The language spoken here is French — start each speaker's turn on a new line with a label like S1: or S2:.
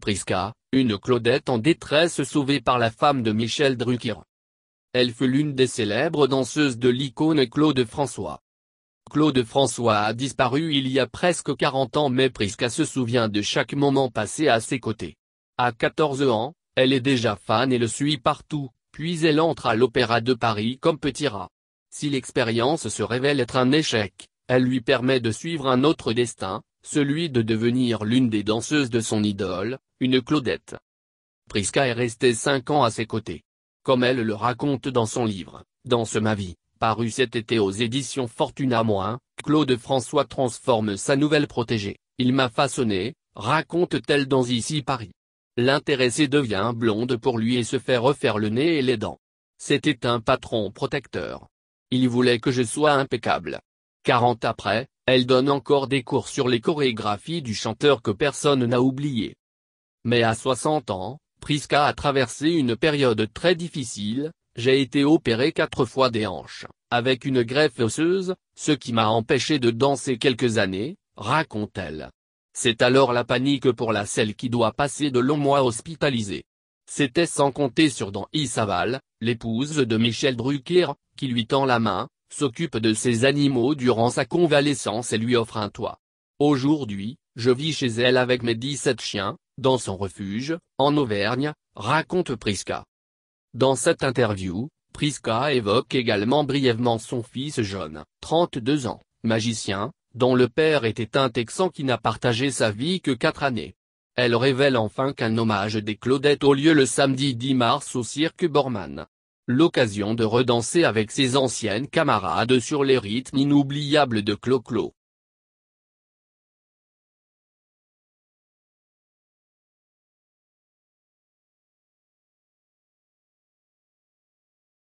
S1: Priska, une Claudette en détresse sauvée par la femme de Michel Drucker. Elle fut l'une des célèbres danseuses de l'icône Claude François. Claude François a disparu il y a presque 40 ans, mais Priska se souvient de chaque moment passé à ses côtés. À 14 ans, elle est déjà fan et le suit partout, puis elle entre à l'Opéra de Paris comme petit rat. Si l'expérience se révèle être un échec, elle lui permet de suivre un autre destin, celui de devenir l'une des danseuses de son idole, une Claudette. Priska est restée 5 ans à ses côtés. Comme elle le raconte dans son livre, Danse ma vie, paru cet été aux éditions Fortuna-, Claude François transforme sa nouvelle protégée. Il m'a façonné, raconte-t-elle dans Ici Paris. L'intéressée devient blonde pour lui et se fait refaire le nez et les dents. C'était un patron protecteur. Il voulait que je sois impeccable. 40 après, elle donne encore des cours sur les chorégraphies du chanteur que personne n'a oublié. Mais à 60 ans, Priska a traversé une période très difficile. J'ai été opérée 4 fois des hanches, avec une greffe osseuse, ce qui m'a empêché de danser quelques années, raconte-t-elle. C'est alors la panique pour celle qui doit passer de longs mois hospitalisée. C'était sans compter sur Dany Saval, l'épouse de Michel Drucker, qui lui tend la main, s'occupe de ses animaux durant sa convalescence et lui offre un toit. Aujourd'hui, je vis chez elle avec mes 17 chiens, dans son refuge, en Auvergne, raconte Priska. Dans cette interview, Priska évoque également brièvement son fils John, 32 ans, magicien, dont le père était un Texan qui n'a partagé sa vie que 4 années. Elle révèle enfin qu'un hommage des Claudettes a lieu le samedi 10 mars au Cirque Borman. L'occasion de redanser avec ses anciennes camarades sur les rythmes inoubliables de Clo-Clo.